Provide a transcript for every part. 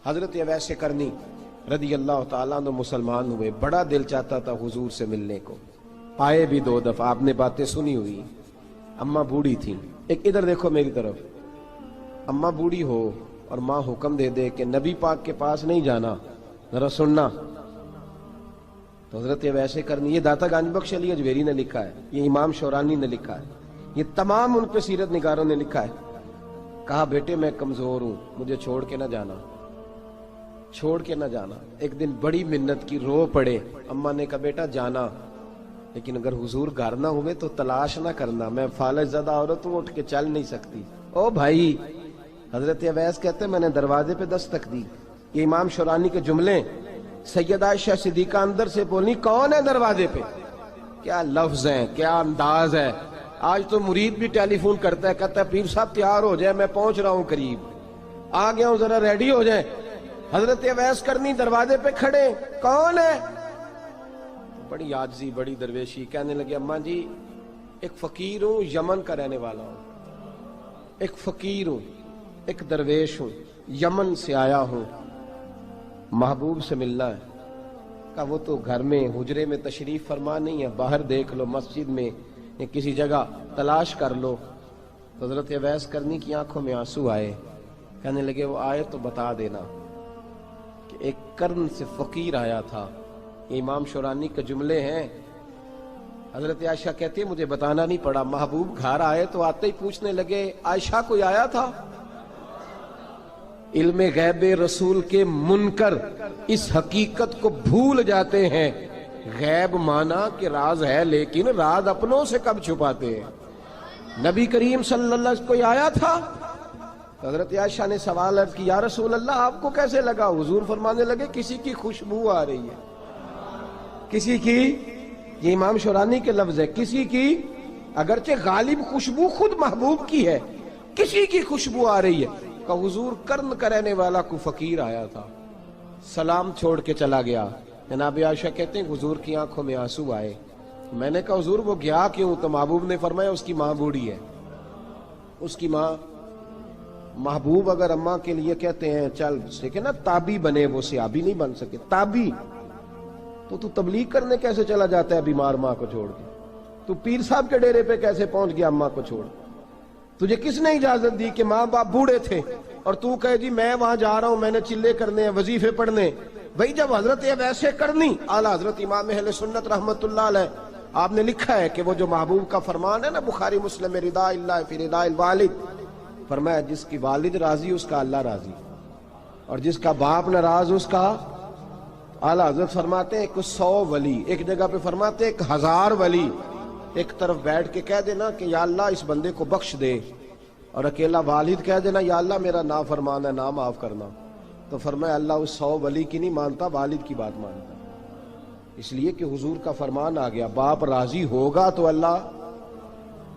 حضرت اویس کرنی رضی اللہ تعالیٰ عنہ مسلمان ہوئے، بڑا دل چاہتا تھا حضور سے ملنے کو، آئے بھی 2 دفعہ، آپ نے باتیں سنی ہوئی، اماں بوڑھی تھیں۔ ایک ادھر دیکھو میری طرف، اماں بوڑھی ہو اور ماں حکم دے دے کہ نبی پاک کے پاس نہیں جانا، ذرا سننا، تو حضرت اویس کرنی، یہ داتا گنج بخش علی اجویری نے لکھا ہے، یہ امام شورانی نے لکھا ہے، یہ تمام ان پہ سیرت نگاروں نے لکھا ہے، کہا بیٹے میں کمزور ہوں، مجھے چھوڑ کے نہ جانا، چھوڑ کے نہ جانا۔ ایک دن بڑی منت کی، رو پڑے، اماں نے کہا بیٹا جانا، لیکن اگر حضور گھر نہ ہوئے تو تلاش نہ کرنا، میں فالج زدہ عورت ہوں، اٹھ کے چل نہیں سکتی۔ او بھائی، حضرت اویس کہتے ہیں میں نے دروازے پہ دستک دی، یہ امام شورانی کے جملے، سیدہ عائشہ صدیقہ اندر سے بولنی کون ہے دروازے پہ؟ کیا لفظ ہیں، کیا انداز ہے۔ آج تو مرید بھی ٹیلی فون کرتا ہے، کہتا ہے پیر صاحب تیار ہو جائے، میں پہنچ رہا ہوں، قریب آ گیا ہوں، ذرا ریڈی ہو جائیں۔ حضرت اویس کرنی دروازے پہ کھڑے، کون ہے؟ بڑی عاجزی، بڑی درویشی، کہنے لگے اماں جی ایک فقیر ہوں، یمن کا رہنے والا ہوں، ایک فقیر ہوں، ایک درویش ہوں، یمن سے آیا ہوں، محبوب سے ملنا ہے۔ کہا وہ تو گھر میں حجرے میں تشریف فرما نہیں ہے، باہر دیکھ لو، مسجد میں یا کسی جگہ تلاش کر لو۔ تو حضرت اویس کرنی کی آنکھوں میں آنسو آئے، کہنے لگے وہ آئے تو بتا دینا کہ ایک قرن سے فقیر آیا تھا۔ یہ امام شورانی کے جملے ہیں۔ حضرت عائشہ کہتی ہے مجھے بتانا نہیں پڑا، محبوب گھر آئے تو آتے ہی پوچھنے لگے عائشہ کوئی آیا تھا؟ علم غیب رسول کے منکر اس حقیقت کو بھول جاتے ہیں، غیب مانا کہ راز ہے لیکن راز اپنوں سے کب چھپاتے ہیں۔ نبی کریم صلی اللہ علیہ وسلم کوئی آیا تھا؟ حضرت عائشہ نے سوال عرض کی یا رسول اللہ آپ کو کیسے لگا؟ حضور فرمانے لگے کسی کی خوشبو آ رہی ہے، کسی کی، یہ امام شورانی کے لفظ ہے، کسی کی، اگرچہ غالب خوشبو خود محبوب کی ہے، کسی کی خوشبو آ رہی ہے۔ کہ حضور قرن کا رہنے والا کو فقیر آیا تھا، سلام چھوڑ کے چلا گیا۔ جناب عائشہ کہتے ہیں حضور کی آنکھوں میں آنسو آئے۔ میں نے کہا حضور وہ گیا کیوں؟ تو محبوب نے فرمایا اس کی ماں بوڑھی ہے، اس کی ماں۔ محبوب اگر اماں کے لیے کہتے ہیں چل دیکھیں نا تابی بنے، وہ صحابی نہیں بن سکے، تابی، تو تبلیغ کرنے کیسے چلا جاتا ہے بیمار ماں کو چھوڑ کے؟ تو پیر صاحب کے ڈیرے پہ کیسے پہنچ گیا اماں کو چھوڑ؟ تجھے کس نے اجازت دی کہ ماں باپ بوڑھے تھے اور تو کہے جی میں وہاں جا رہا ہوں، میں نے چلے کرنے ہیں، وظیفے پڑھنے؟ بھئی جب حضرت اویس کرنی اعلیٰ حضرت امام اہل سنت رحمت اللہ علیہ، آپ نے لکھا ہے کہ وہ جو محبوب کا فرمان ہے نا بخاری مسلم میں، رضا اللہ فی رضا الوالد، فرمایا جس کی والد راضی اس کا اللہ راضی، اور جس کا باپ ناراض اس کا، اعلیٰ حضرت فرماتے ہیں 100 ولی، ایک جگہ پہ فرماتے ہیں 1000 ولی ایک طرف بیٹھ کے کہہ دینا کہ یا اللہ اس بندے کو بخش دے، اور اکیلا والد کہہ دینا یا اللہ میرا نافرمان ہے، نا معاف کرنا، تو فرمایا اللہ اس 100 ولی کی نہیں مانتا، والد کی بات مانتا، اس لیے کہ حضور کا فرمان آ گیا باپ راضی ہوگا تو اللہ۔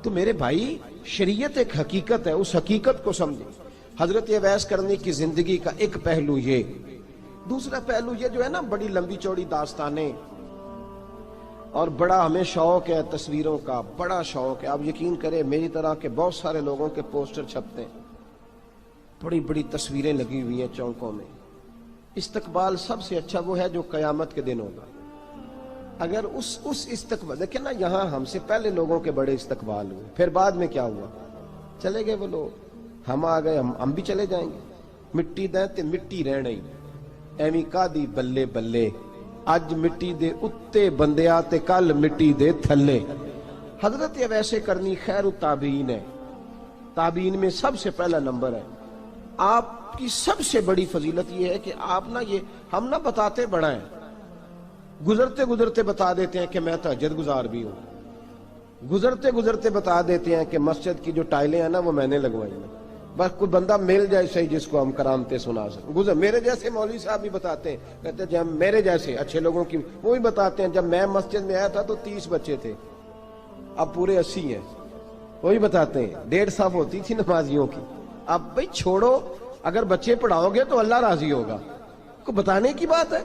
تو میرے بھائی شریعت ایک حقیقت ہے، اس حقیقت کو سمجھیں۔ حضرت اویس کرنی کی زندگی کا ایک پہلو یہ، دوسرا پہلو یہ جو ہے نا بڑی لمبی چوڑی داستانیں، اور بڑا ہمیں شوق ہے تصویروں کا، بڑا شوق ہے۔ آپ یقین کریں میری طرح کے بہت سارے لوگوں کے پوسٹر چھپتے ہیں، بڑی بڑی تصویریں لگی ہوئی ہیں چوکوں میں۔ استقبال سب سے اچھا وہ ہے جو قیامت کے دن ہوگا۔ اگر اس استقبال دیکھیں نا، یہاں ہم سے پہلے لوگوں کے بڑے استقبال ہوئے، پھر بعد میں کیا ہوا؟ چلے گئے وہ لوگ، ہم آ گئے، ہم بھی چلے جائیں گے۔ مٹی دیں تے مٹی رہنا ہی، ایویں کا دی بلے بلے، اج مٹی دے اتے بندیا تے کل مٹی دے تھلے۔ حضرت اویس کرنی خیر التابعین ہے، تابعین میں سب سے پہلا نمبر ہے۔ آپ کی سب سے بڑی فضیلت یہ ہے کہ آپ نا، یہ ہم نہ بتاتے بڑا ہیں، گزرتے گزرتے بتا دیتے ہیں کہ میں تہجد گزار بھی ہوں، گزرتے گزرتے بتا دیتے ہیں کہ مسجد کی جو ٹائلیں ہیں نا وہ میں نے لگوائی ہیں، بس کوئی بندہ مل جائے صحیح جس کو ہم کرامتیں سنا سکیں۔ میرے جیسے مولوی صاحب بھی بتاتے ہیں، کہتے ہیں جب میرے جیسے اچھے لوگوں کی وہ بھی بتاتے ہیں جب میں مسجد میں آیا تھا تو 30 بچے تھے، اب پورے 80 ہیں، وہی بتاتے ہیں 150 ہوتی تھی نمازیوں کی۔ اب بھئی چھوڑو، اگر بچے پڑھاؤ گے تو اللہ راضی ہوگا، کو بتانے کی بات ہے،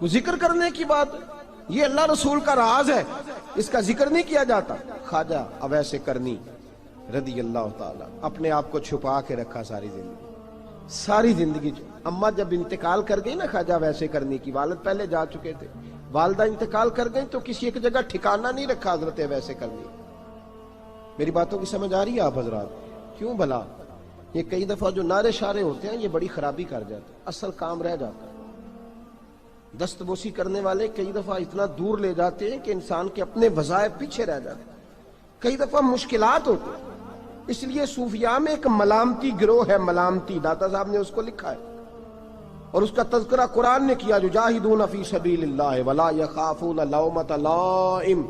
وہ ذکر کرنے کی بات ہے، یہ اللہ رسول کا راز ہے، اس کا ذکر نہیں کیا جاتا۔ خواجہ اویس کرنی رضی اللہ تعالیٰ اپنے آپ کو چھپا کے رکھا ساری زندگی، ساری زندگی اماں جب انتقال کر گئی نا خواجہ ویسے کرنے کی، والد پہلے جا چکے تھے، والدہ انتقال کر گئی تو کسی ایک جگہ ٹھکانہ نہیں رکھا حضرت ویسے کرنی۔ میری باتوں کی سمجھ آ رہی ہے آپ حضرات؟ کیوں بھلا یہ کئی دفعہ جو نعرے شارے ہوتے ہیں یہ بڑی خرابی کر جاتے ہیں، اصل کام رہ جاتا ہے۔ دست بوسی کرنے والے کئی دفعہ اتنا دور لے جاتے ہیں کہ انسان کے اپنے وظائف پیچھے رہ جاتے ہیں، کئی دفعہ مشکلات ہوتی ہیں۔ اس لیے صوفیاء میں ایک ملامتی گروہ ہے، ملامتی، داتا صاحب نے اس کو لکھا ہے اور اس کا تذکرہ قرآن نے کیا، یجاہدون فی سبیل اللہ ولا یخافون لومۃ لائم۔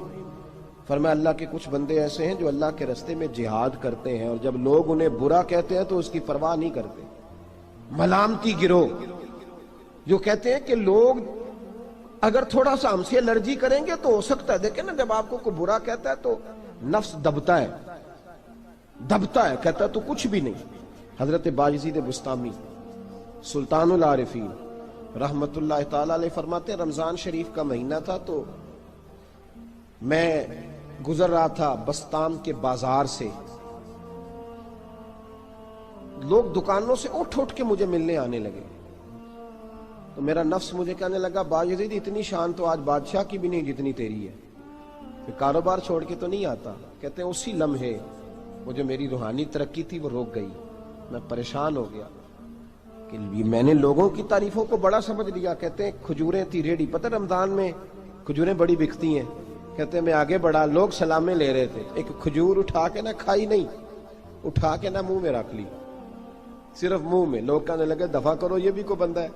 فرمایا اللہ کے کچھ بندے ایسے ہیں جو اللہ کے راستے میں جہاد کرتے ہیں اور جب لوگ انہیں برا کہتے ہیں تو اس کی پرواہ نہیں کرتے۔ ملامتی گروہ جو کہتے ہیں کہ لوگ اگر تھوڑا سا ہم سے الرجی کریں گے تو ہو سکتا ہے، دیکھیں نا جب آپ کو کوئی برا کہتا ہے تو نفس دبتا ہے، کہتا ہے تو کچھ بھی نہیں۔ حضرت بایزید بستامی سلطان العارفین رحمت اللہ تعالی علیہ فرماتے ہیں رمضان شریف کا مہینہ تھا تو میں گزر رہا تھا بستام کے بازار سے، لوگ دکانوں سے اٹھ کے مجھے ملنے آنے لگے تو میرا نفس مجھے کہنے لگا بایزید اتنی شان تو آج بادشاہ کی بھی نہیں جتنی تیری ہے، پھر کاروبار چھوڑ کے تو نہیں آتا۔ کہتے ہیں اسی لمحے وہ جو میری روحانی ترقی تھی وہ رک گئی، میں پریشان ہو گیا کہ میں نے لوگوں کی تعریفوں کو بڑا سمجھ لیا۔ کہتے ہیں کھجوریں تھی ریڈی، پتہ رمضان میں کھجوریں بڑی بکتی ہیں، کہتے ہیں میں آگے بڑھا، لوگ سلامیں لے رہے تھے، ایک کھجور اٹھا کے نہ کھائی نہیں، اٹھا کے نہ منہ میں رکھ لی، صرف منہ میں۔ لوگ کہنے لگے دفع کرو، یہ بھی کوئی بندہ ہے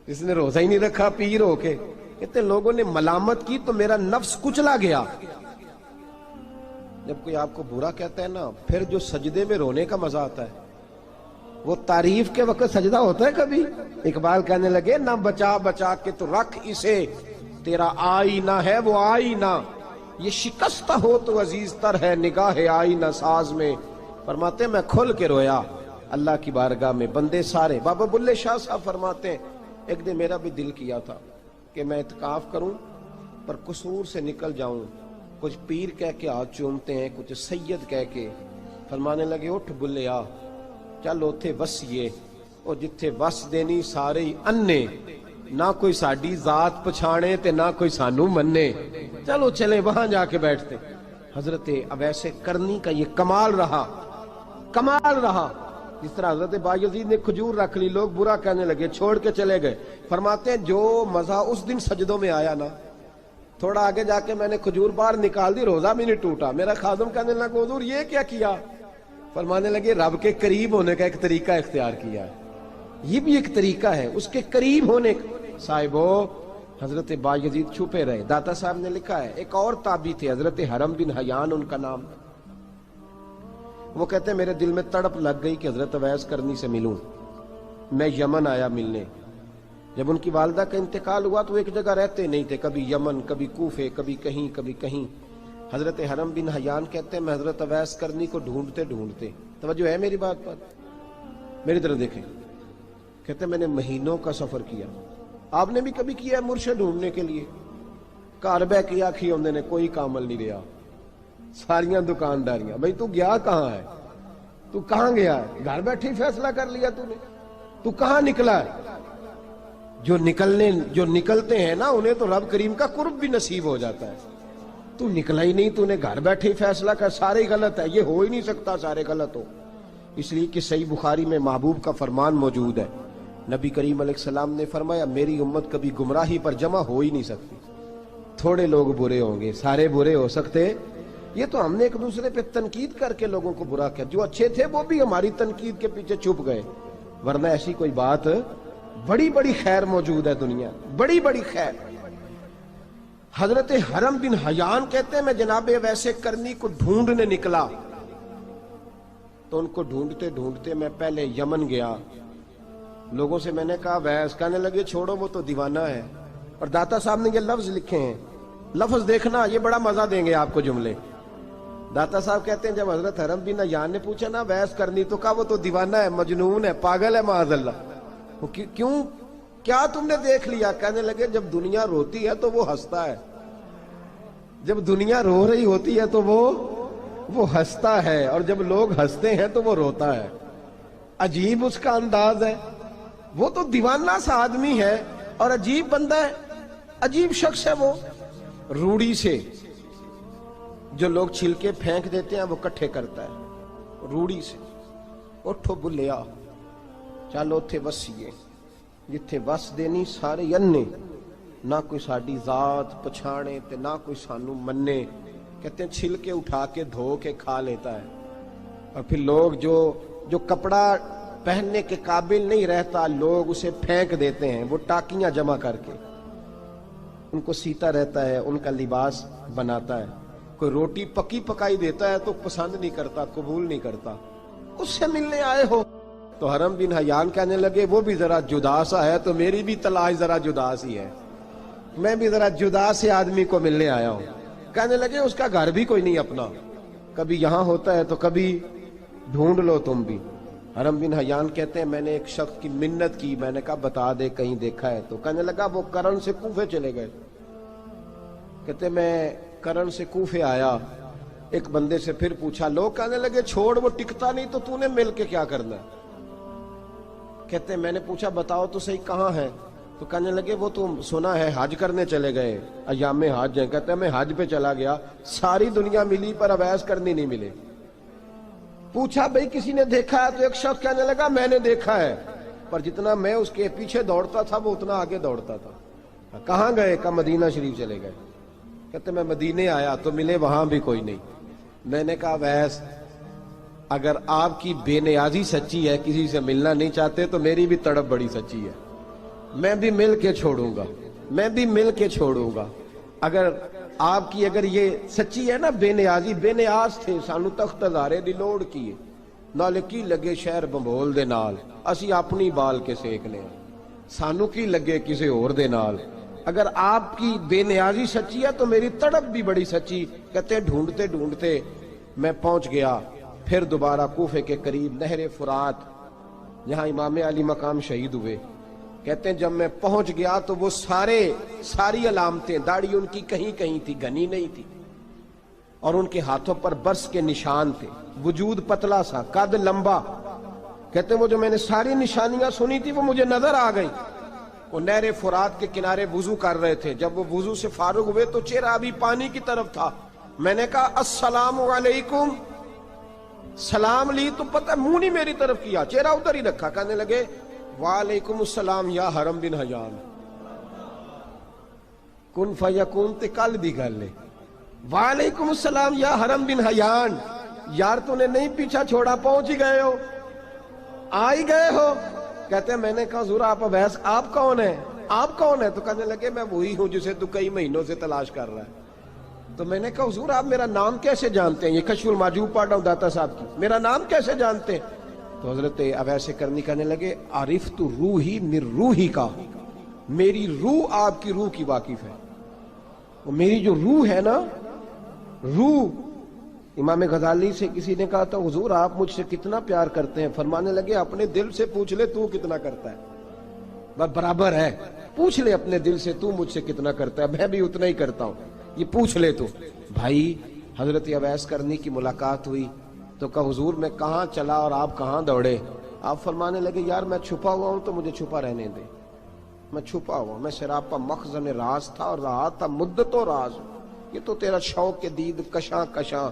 جس نے روزہ ہی نہیں رکھا پیر ہو کے۔ کہتے ہیں لوگوں نے ملامت کی تو میرا نفس کچلا گیا۔ جب کوئی آپ کو برا کہتا ہے نا، پھر جو سجدے میں رونے کا مزہ آتا ہے، وہ تعریف کے وقت سجدہ ہوتا ہے کبھی؟ اقبال کہنے لگے نہ بچا بچا کے تو رکھ اسے، تیرا آئینہ ہے وہ آئینہ، یہ شکستہ ہو تو عزیز تر ہے نگاہ آئینہ ساز میں۔ فرماتے ہیں میں کھل کے رویا اللہ کی بارگاہ میں، بندے سارے۔ بابا بلے شاہ صاحب فرماتے ہیں ایک دن میرا بھی دل کیا تھا کہ میں اعتکاف کروں پر قصور سے نکل جاؤں، کچھ پیر کہہ کے ہاتھ چومتے ہیں، کچھ سید کہہ کے۔ فرمانے لگے اٹھ بلے آ، چل اوتھے وسیے اور جتھے وس دینی سارے ہی انے، نہ کوئی ساڈی ذات پچھانے تے نہ کوئی سانو مننے، چلو چلے وہاں جا کے بیٹھتے۔ حضرت اویس کرنی کا یہ کمال رہا، جس طرح حضرت بایزید نے کھجور رکھ لی، لوگ برا کہنے لگے، چھوڑ کے چلے گئے۔ فرماتے ہیں جو مزہ اس دن سجدوں میں آیا نا، تھوڑا آگے جا کے میں نے کھجور باہر نکال دی، روزہ بھی نہیں ٹوٹا۔ میرا خادم کہنے لگا حضور یہ کیا کیا؟ فرمانے لگے رب کے قریب ہونے کا ایک طریقہ اختیار کیا ہے، یہ بھی ایک طریقہ ہے اس کے قریب ہونے کا۔ صاحبو حضرت بایزید چھپے رہے۔ داتا صاحب نے لکھا ہے ایک اور تابعی تھے حضرت حرم بن حیان ان کا نام، وہ کہتے ہیں میرے دل میں تڑپ لگ گئی کہ حضرت اویس کرنی سے ملوں۔ میں یمن آیا ملنے، جب ان کی والدہ کا انتقال ہوا تو ایک جگہ رہتے نہیں تھے، کبھی یمن، کبھی کوفے، کبھی کہیں۔ حضرت حرم بن حیان کہتے ہیں میں حضرت اویس کرنی کو ڈھونڈتے، توجہ ہے میری بات پر، میری طرف دیکھیں، کہتے ہیں میں نے مہینوں کا سفر کیا۔ آپ نے بھی کبھی کیا ہے مرشد ڈھونڈنے کے لیے؟ گھر بہ کے آکھی ہوندے نے کوئی کامل نہیں رہا، ساریاں دکانداریاں، بھئی تو گیا کہاں ہے؟ تو کہاں گیا ہے؟ گھر بیٹھے ہی فیصلہ کر لیا تو نے، تو کہاں نکلا ہے؟ جو نکلتے ہیں نا انہیں تو رب کریم کا قرب بھی نصیب ہو جاتا ہے۔ تو نکلا ہی نہیں، تو نے گھر بیٹھے ہی فیصلہ کر، سارے غلط ہے، یہ ہو ہی نہیں سکتا سارے غلط ہو۔ اس لیے کہ صحیح بخاری میں محبوب کا فرمان موجود ہے، نبی کریم علیہ السلام نے فرمایا میری امت کبھی گمراہی پر جمع ہو ہی نہیں سکتی، تھوڑے لوگ برے ہوں گے، سارے برے ہو سکتے۔ یہ تو ہم نے ایک دوسرے پہ تنقید کر کے لوگوں کو برا کیا، جو اچھے تھے وہ بھی ہماری تنقید کے پیچھے چھپ گئے، ورنہ ایسی کوئی بات، بڑی خیر موجود ہے دنیا، بڑی خیر۔ حضرت حرم بن حیان کہتے ہیں میں جناب ویسے کرنی کو ڈھونڈنے نکلا تو ان کو ڈھونڈتے میں پہلے یمن گیا، لوگوں سے میں نے کہا ویس، کہنے لگے چھوڑو وہ تو دیوانہ ہے۔ اور داتا صاحب نے یہ لفظ لکھے ہیں، لفظ دیکھنا یہ بڑا مزہ دیں گے آپ کو جملے۔ داتا صاحب کہتے ہیں جب حضرت حرم بن حیان نے پوچھا نا ویس کرنی، تو کہا وہ تو دیوانہ ہے، مجنون ہے، پاگل ہے معاذ اللہ۔ کیوں؟ کیا تم نے دیکھ لیا؟ کہنے لگے جب دنیا روتی ہے تو وہ ہنستا ہے، جب دنیا رو رہی ہوتی ہے تو وہ ہنستا ہے، اور جب لوگ ہنستے ہیں تو وہ روتا ہے۔ عجیب اس کا انداز ہے، وہ تو دیوانہ سا آدمی ہے اور عجیب بندہ ہے، عجیب شخص ہے وہ۔ روڑی سے جو لوگ چھلکے پھینک دیتے ہیں وہ کٹھے کرتا ہے، روڑی سے۔ اٹھو بلیا چلو اتھے وسیے جتھے وس دینی سارے ینے، نہ کوئی ساڈی ذات پچھانے تے نہ کوئی سانو منے۔ کہتے ہیں چھلکے اٹھا کے دھو کے کھا لیتا ہے، اور پھر لوگ جو کپڑا پہننے کے قابل نہیں رہتا لوگ اسے پھینک دیتے ہیں، وہ ٹاکیاں جمع کر کے ان کو سیتا رہتا ہے، ان کا لباس بناتا ہے۔ کوئی روٹی پکی پکائی دیتا ہے تو پسند نہیں کرتا، قبول نہیں کرتا، اس سے ملنے آئے ہو۔ تو حرم بن حیان کہنے لگے وہ بھی ذرا جدا سا ہے تو میری بھی تلاش ذرا جدا سی ہے، میں بھی ذرا جدا سے آدمی کو ملنے آیا ہوں۔ کہنے لگے اس کا گھر بھی کوئی نہیں اپنا، کبھی یہاں ہوتا ہے تو کبھی ڈھونڈ لو تم بھی۔ حرم بن حیان کہتے ہیں میں نے ایک شخص کی منت کی، میں نے کہا بتا دے کہیں دیکھا ہے تو۔ کہنے لگا وہ کرن سے کوفے چلے گئے۔ کہتے میں کرن سے کوفے آیا، ایک بندے سے پھر پوچھا، لوگ کہنے لگے چھوڑ وہ ٹکتا نہیں تو تو نے مل کے کیا کرنا ہے؟ کہتے میں نے پوچھا بتاؤ تو صحیح کہاں ہے؟ تو کہنے لگے وہ تو سنا ہے حج کرنے چلے گئے، ایام حج ہیں۔ کہتے میں حج پہ چلا گیا، ساری دنیا ملی پر اویس کرنی نہیں ملے۔ پوچھا بھئی کسی نے دیکھا ہے؟ تو ایک شخص کہنے لگا میں نے دیکھا ہے، پر جتنا میں اس کے پیچھے دوڑتا تھا وہ اتنا آگے دوڑتا تھا۔ کہاں گئے؟ کہ مدینہ شریف چلے گئے۔ کہتے میں مدینے آیا تو ملے وہاں بھی کوئی نہیں۔ میں نے کہا ویس اگر آپ کی بے نیازی سچی ہے، کسی سے ملنا نہیں چاہتے، تو میری بھی تڑپ بڑی سچی ہے، میں بھی مل کے چھوڑوں گا، میں بھی مل کے چھوڑوں گا۔ اگر آپ کی اگر یہ سچی ہے نا بے نیازی، بے نیاز تھے، سانو تخت ہزارے دی لوڑ کی نال کی لگے شہر بمبول دے نال، اسی اپنی بال کے سیکنے ہیں، سانو کی لگے کسی اور دے نال۔ اگر آپ کی بے نیازی سچی ہے تو میری تڑپ بھی بڑی سچی۔ کہتے ہیں ڈھونڈتے ڈھونڈتے میں پہنچ گیا، پھر دوبارہ کوفے کے قریب نہر فرات جہاں امام علی مقام شہید ہوئے۔ کہتے ہیں جب میں پہنچ گیا تو وہ ساری علامتیں، داڑھی ان کی کہیں کہیں تھی، گھنی نہیں تھی، اور ان کے ہاتھوں پر برس کے نشان تھے، وجود پتلا سا، قد لمبا۔ کہتے ہیں وہ جو میں نے ساری نشانیاں سنی تھی وہ مجھے نظر آ گئی۔ وہ نہر فرات کے کنارے وضو کر رہے تھے، جب وہ وضو سے فارغ ہوئے تو چہرہ ابھی پانی کی طرف تھا۔ میں نے کہا السلام علیکم، سلام لی تو پتہ منہ نہیں میری طرف کیا، چہرہ ادھر ہی رکھا۔ کہنے لگے وعلیکم السلام یا حرم بن حیان، کن فیکون تے کل دی گل ہے۔ وعلیکم السلام یا حرم بن حیان، یار تو نے نہیں پیچھا چھوڑا، پہنچ ہی گئے ہو، آ ہی گئے ہو۔ کہتے ہیں میں نے کہا حضور آپ اویس، آپ کون ہیں؟ آپ کون ہیں؟ تو کہنے لگے میں وہی ہوں جسے تو کئی مہینوں سے تلاش کر رہا ہے۔ تو میں نے کہا حضور آپ میرا نام کیسے جانتے ہیں؟ یہ کشف المحجوب پڑھ رہا ہوں داتا صاحب کی، میرا نام کیسے جانتے ہیں؟ تو حضرت اویس کرنی کہنے لگے عرفت روحی من روحی کا، میری روح آپ کی روح کی واقف ہے۔ وہ میری جو روح ہے نا، روح۔ امام غزالی سے کسی نے کہا تھا حضور آپ مجھ سے کتنا پیار کرتے ہیں؟ فرمانے لگے اپنے دل سے پوچھ لے تو کتنا کرتا ہے، برابر ہے، پوچھ لے اپنے دل سے تو مجھ سے کتنا کرتا ہے، میں بھی اتنا ہی کرتا ہوں، یہ پوچھ لے تو۔ بھائی حضرت اویس کرنی کی ملاقات ہوئی تو کہا حضور میں کہاں چلا اور آپ کہاں دوڑے؟ آپ فرمانے لگے یار میں چھپا ہوا ہوں تو مجھے چھپا رہنے دے، میں چھپا ہوا، میں سراپا مخزن راز تھا اور رہا تھا مدت و راز۔ یہ تو تیرا شوق کے دید کشاں کشاں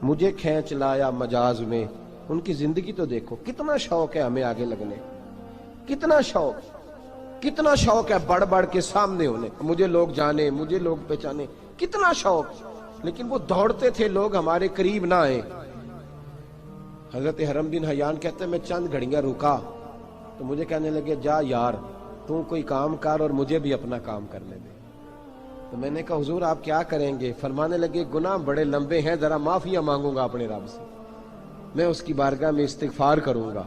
مجھے کھینچ لایا مجاز میں۔ ان کی زندگی تو دیکھو، کتنا شوق ہے ہمیں آگے لگنے، کتنا شوق ہے بڑھ بڑھ کے سامنے ہونے، مجھے لوگ جانے، مجھے لوگ پہچانے، کتنا شوق، لیکن وہ دوڑتے تھے لوگ ہمارے قریب نہ آئے۔ حضرت حرم بن حیان کہتے ہیں میں چند گھڑیاں رکا تو مجھے کہنے لگے جا یار تو کوئی کام کر اور مجھے بھی اپنا کام کرنے دے۔ تو میں نے کہا حضور آپ کیا کریں گے؟ فرمانے لگے گناہ بڑے لمبے ہیں، ذرا معافیاں مانگوں گا اپنے رب سے، میں اس کی بارگاہ میں استغفار کروں گا،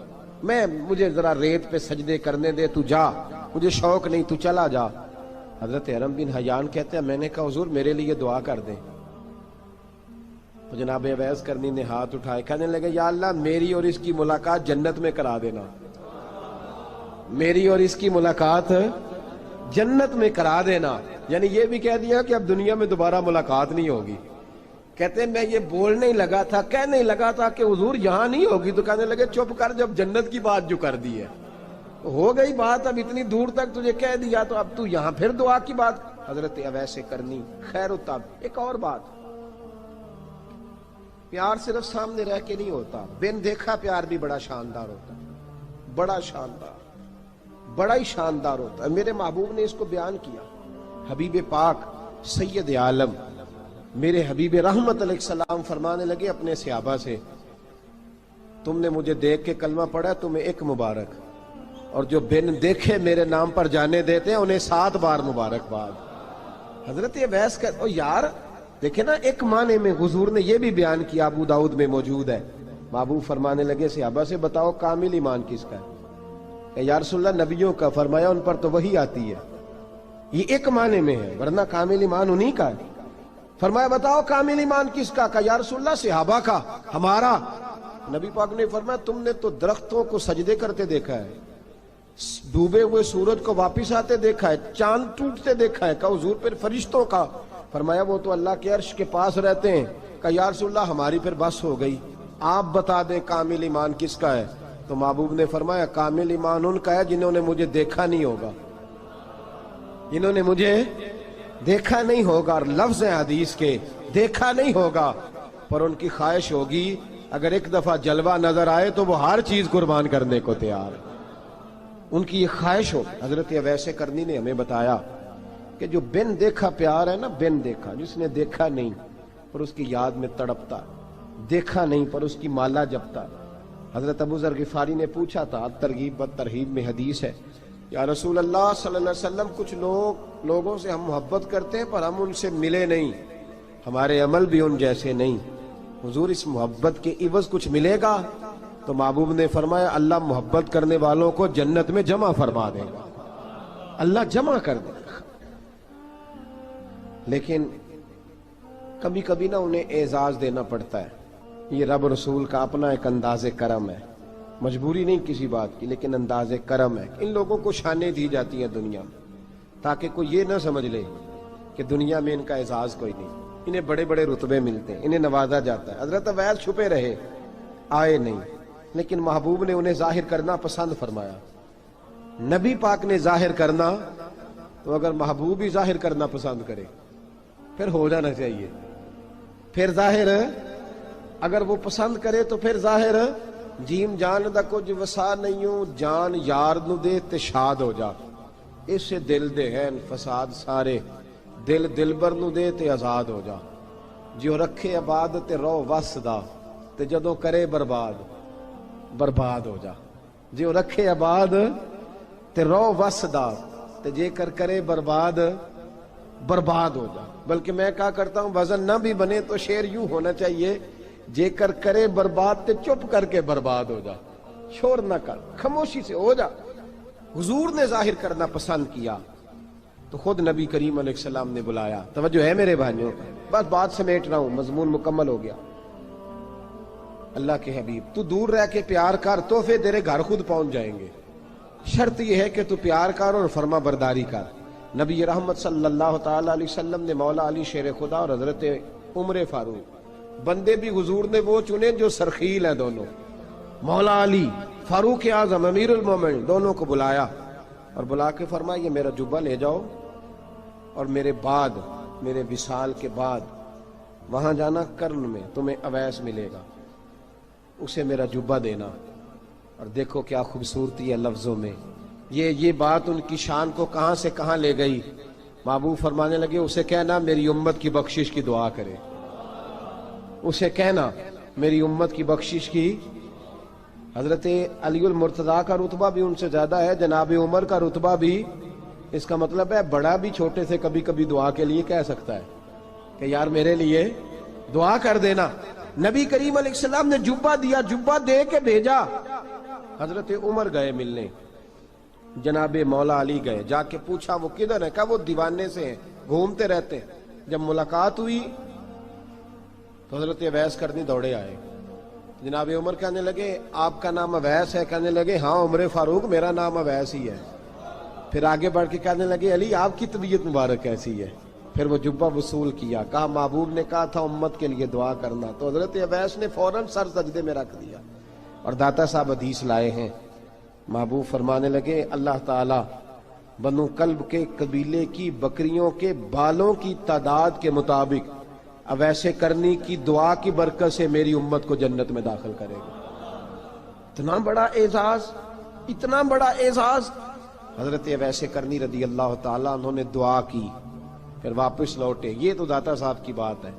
مجھے ذرا ریت پہ سجدے کرنے دے، تو جا، مجھے شوق نہیں، تو چلا جا۔ حضرت حرم بن حیان کہتے ہیں میں نے کہا حضور میرے لیے دعا کر دیں۔ تو جناب اویس کرنی نے ہاتھ اٹھائے، کہنے لگے یا اللہ میری اور اس کی ملاقات جنت میں کرا دینا، میری اور اس کی ملاقات جنت میں کرا دینا۔ یعنی یہ بھی کہہ دیا کہ اب دنیا میں دوبارہ ملاقات نہیں ہوگی، کہتے ہیں میں یہ بولنے ہی لگا تھا، کہنے ہی لگا تھا کہ حضور یہاں نہیں ہوگی، تو کہنے لگے چپ کر، جب جنت کی بات جو کر دی ہے ہو گئی بات، اب اتنی دور تک تجھے کہہ دیا تو اب تو یہاں پھر دعا کی بات۔ حضرت اویس کرنی خیر التاب۔ ایک اور بات، پیار صرف سامنے رہ کے نہیں ہوتا، بن دیکھا پیار بھی بڑا شاندار ہوتا ہے، بڑا شاندار، بڑا ہی شاندار ہوتا ہے۔ میرے محبوب نے اس کو بیان کیا، حبیب پاک سید عالم میرے حبیب رحمت علیہ السلام فرمانے لگے اپنے صحابہ سے، تم نے مجھے دیکھ کے کلمہ پڑھا، تمہیں ایک مبارک، اور جو بن دیکھے میرے نام پر جانے دیتے ہیں انہیں 7 بار مبارکباد۔ حضرت اویس کہ او یار دیکھیں نا، ایک معنی میں حضور نے یہ بھی بیان کیا، ابو داؤد میں موجود ہے۔ محبوب فرمانے لگے صحابہ سے، بتاؤ کامل ایمان کس کا ہے؟ کہ یا رسول اللہ نبیوں کا۔ فرمایا ان پر تو وہی آتی ہے، یہ ایک معنی میں ہے، ورنہ کامل ایمان انہی کا ہے۔ فرمایا بتاؤ کامل ایمان کس کا؟ کہ یا رسول اللہ صحابہ کا، ہمارا۔ نبی پاک نے فرمایا تم نے تو درختوں کو سجدے کرتے دیکھا ہے، ڈوبے ہوئے سورج کو واپس آتے دیکھا ہے، چاند ٹوٹتے دیکھا ہے۔ کہ حضور پھر فرشتوں کا؟ فرمایا وہ تو اللہ کے عرش کے پاس رہتے ہیں۔ کہ یا رسول اللہ ہماری پھر بس ہو گئی، آپ بتا دیں کامل ایمان کس کا ہے؟ تو محبوب نے فرمایا کامل ایمان ان کا ہے جنہوں نے مجھے دیکھا نہیں ہوگا، جنہوں نے مجھے دیکھا نہیں ہوگا، اور لفظ حدیث کے دیکھا نہیں ہوگا، پر ان کی خواہش ہوگی اگر ایک دفعہ جلوہ نظر آئے تو وہ ہر چیز قربان کرنے کو تیار ہے، ان کی یہ خواہش ہو۔ حضرت اویس کرنی نے ہمیں بتایا کہ جو بن دیکھا پیار ہے نا، بن دیکھا، جس نے دیکھا نہیں پر اس کی یاد میں تڑپتا، دیکھا نہیں پر اس کی مالا جپتا۔ حضرت ابو ذر غفاری نے پوچھا تھا، ترغیب و ترہیب میں حدیث ہے، یا رسول اللہ صلی اللہ علیہ وسلم کچھ لوگوں سے ہم محبت کرتے ہیں پر ہم ان سے ملے نہیں، ہمارے عمل بھی ان جیسے نہیں، حضور اس محبت کے عوض کچھ ملے گا؟ تو محبوب نے فرمایا اللہ محبت کرنے والوں کو جنت میں جمع فرما دے گا، اللہ جمع کر دے گا۔ لیکن کبھی کبھی نا انہیں اعزاز دینا پڑتا ہے، یہ رب رسول کا اپنا ایک انداز کرم ہے، مجبوری نہیں کسی بات کی، لیکن انداز کرم ہے۔ ان لوگوں کو شانیں دی جاتی ہیں دنیا میں تاکہ کوئی یہ نہ سمجھ لے کہ دنیا میں ان کا اعزاز کوئی نہیں، انہیں بڑے بڑے رتبے ملتے ہیں، انہیں نوازا جاتا ہے۔ حضرت اویس چھپے رہے، آئے نہیں، لیکن محبوب نے انہیں ظاہر کرنا پسند فرمایا۔ نبی پاک نے ظاہر کرنا، تو اگر محبوب ہی ظاہر کرنا پسند کرے پھر ہو جانا چاہیے، پھر ظاہر اگر وہ پسند کرے تو پھر ظاہر جیم جان دا کچھ وسا نہیں، جان یار نو دے تے شاد ہو جا، اس سے دل دے ہیں فساد سارے، دل دلبر نو دے تے آزاد ہو جا، جو رکھے آباد تے رو وس دا تے جدوں کرے برباد برباد ہو جا، جو رکھے آباد تے رو وس دا تے جے کر کرے برباد برباد ہو جا۔ بلکہ میں کہا کرتا ہوں وزن نہ بھی بنے تو شعر یوں ہونا چاہیے، جے کر کرے برباد تے چپ کر کے برباد ہو جا، شور نہ کر، خاموشی سے ہو جا۔ حضور نے ظاہر کرنا پسند کیا تو خود نبی کریم علیہ السلام نے بلایا۔ توجہ ہے میرے بھائیوں، بس بات سمیٹ رہا ہوں، مضمون مکمل ہو گیا۔ اللہ کے حبیب تو دور رہ کے پیار کر، تحفے تیرے گھر خود پہنچ جائیں گے، شرط یہ ہے کہ تو پیار کر اور فرما برداری کر۔ نبی رحمت صلی اللہ تعالی علیہ وسلم نے مولا علی شیر خدا اور حضرت عمر فاروق، بندے بھی حضور نے وہ چنے جو سرخیل ہیں دونوں، مولا علی فاروق اعظم امیر المومنین، دونوں کو بلایا اور بلا کے فرمایا یہ میرا جبہ لے جاؤ اور میرے بعد، میرے وصال کے بعد وہاں جانا کرن میں تمہیں اویس ملے گا، اسے میرا جبہ دینا۔ اور دیکھو کیا خوبصورتی ہے لفظوں میں، یہ بات ان کی شان کو کہاں سے کہاں لے گئی۔ محبوب فرمانے لگے اسے کہنا میری امت کی بخشش کی دعا کرے، اسے کہنا میری امت کی بخشش کی۔ حضرت علی المرتضیٰ کا رتبہ بھی ان سے زیادہ ہے، جناب عمر کا رتبہ بھی، اس کا مطلب ہے بڑا بھی چھوٹے سے کبھی کبھی دعا کے لیے کہہ سکتا ہے کہ یار میرے لیے دعا کر دینا۔ نبی کریم علیہ السلام نے جبہ دیا، جبہ دے کے بھیجا۔ حضرت عمر گئے ملنے، جناب مولا علی گئے، جا کے پوچھا وہ کدھر ہے؟ کہا وہ دیوانے سے ہیں، گھومتے رہتے ہیں۔ جب ملاقات ہوئی تو حضرت اویس کرنی دوڑے آئے، جناب عمر کہنے لگے آپ کا نام اویس ہے؟ کہنے لگے ہاں عمر فاروق میرا نام اویس ہی ہے۔ پھر آگے بڑھ کے کہنے لگے علی آپ کی طبیعت مبارک کیسی ہے؟ پھر وہ جبہ وصول کیا، کہا محبوب نے کہا تھا امت کے لیے دعا کرنا، تو حضرت اویس نے فوراً سر سجدے میں رکھ دیا، اور داتا صاحب حدیث لائے ہیں، محبوب فرمانے لگے اللہ تعالی بنو کلب کے قبیلے کی بکریوں کے بالوں کی تعداد کے مطابق اویس کرنی کی دعا کی برکت سے میری امت کو جنت میں داخل کرے گا۔ اتنا بڑا اعزاز، اتنا بڑا اعزاز۔ حضرت اویس کرنی رضی اللہ تعالیٰ انہوں نے دعا کی، پھر واپس لوٹے۔ یہ تو داتا صاحب کی بات ہے۔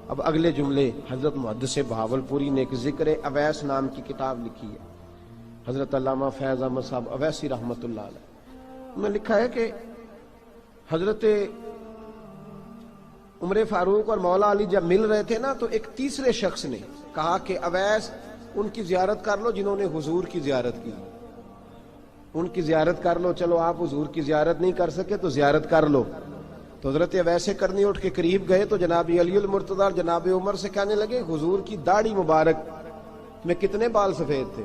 اب اگلے جملے حضرت محدث بہاولپوری نے ایک ذکر اویس نام کی کتاب لکھی ہے، حضرت علامہ فیض احمد صاحب اویسی رحمۃ اللہ علیہ، انہوں نے لکھا ہے کہ حضرت عمر فاروق اور مولا علی جب مل رہے تھے نا، تو ایک تیسرے شخص نے کہا کہ اویس ان کی زیارت کر لو جنہوں نے حضور کی زیارت کی، ان کی زیارت کر لو، چلو آپ حضور کی زیارت نہیں کر سکے تو زیارت کر لو۔ تو حضرت اویس کرنی اٹھ کے قریب گئے تو جناب علی المرتضیٰ اور جناب عمر سے کہنے لگے حضور کی داڑھی مبارک میں کتنے بال سفید تھے؟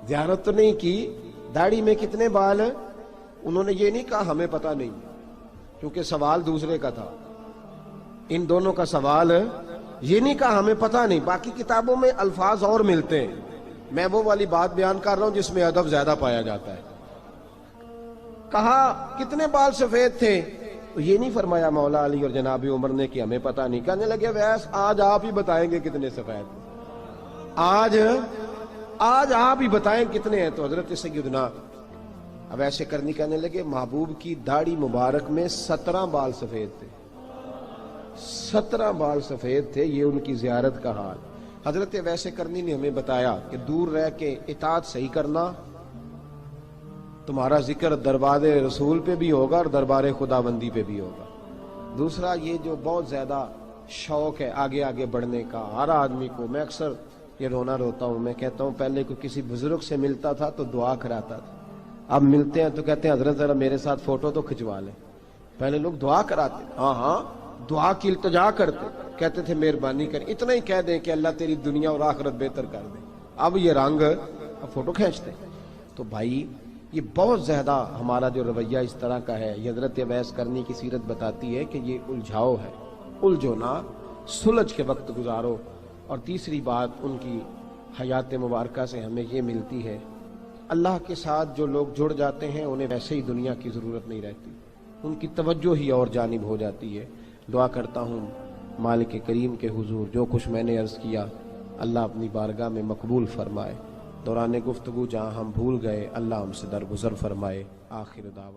زیارت تو نہیں کی، داڑھی میں کتنے بال؟ انہوں نے یہ نہیں کہا ہمیں پتہ نہیں، کیونکہ سوال دوسرے کا تھا، ان دونوں کا سوال یہ نہیں کہا ہمیں پتہ نہیں۔ باقی کتابوں میں الفاظ اور ملتے ہیں، میں وہ والی بات بیان کر رہا ہوں جس میں ادب زیادہ پایا جاتا ہے۔ کہا کتنے بال سفید تھے؟ تو یہ نہیں فرمایا مولا علی اور جناب عمر نے کہ ہمیں پتہ نہیں، کہنے لگے ویس آج آپ ہی بتائیں گے کتنے سفید تھے، آج آپ ہی بتائیں کتنے ہیں۔ تو حضرت سیدنا اویس کرنی کہنے لگے محبوب کی داڑھی مبارک میں 17 بال سفید تھے، 17 بال سفید تھے، یہ ان کی زیارت کا حال۔ حضرت اویس کرنی نے ہمیں بتایا کہ دور رہ کے اطاعت صحیح کرنا، تمہارا ذکر دربار رسول پہ بھی ہوگا اور دربار خداوندی پہ بھی ہوگا۔ دوسرا یہ جو بہت زیادہ شوق ہے آگے آگے بڑھنے کا ہر آدمی کو، میں اکثر یہ روتا ہوں، میں کہتا ہوں پہلے کوئی کسی بزرگ سے ملتا تھا تو دعا کراتا تھا، اب ملتے ہیں تو کہتے ہیں حضرت ذرا میرے ساتھ فوٹو تو کھنچوا لیں۔ پہلے لوگ دعا کراتے، ہاں دعا کی التجا کرتے، کہتے تھے مہربانی کر، اتنا ہی کہہ دیں کہ اللہ تیری دنیا اور آخرت بہتر کر دے، اب یہ رنگ اب فوٹو کھینچتے۔ تو بھائی یہ بہت زیادہ ہمارا جو رویہ اس طرح کا ہے، یہ حضرت اویس کرنی کی سیرت بتاتی ہے کہ یہ الجھاؤ ہے، الجھو نہ، سلجھ کے وقت گزارو۔ اور تیسری بات ان کی حیات مبارکہ سے ہمیں یہ ملتی ہے، اللہ کے ساتھ جو لوگ جڑ جاتے ہیں انہیں ویسے ہی دنیا کی ضرورت نہیں رہتی، ان کی توجہ ہی اور جانب ہو جاتی ہے۔ دعا کرتا ہوں مالک کریم کے حضور جو کچھ میں نے عرض کیا اللہ اپنی بارگاہ میں مقبول فرمائے، دوران گفتگو جہاں ہم بھول گئے اللہ ہم سے درگزر فرمائے۔ آخر دعویٰ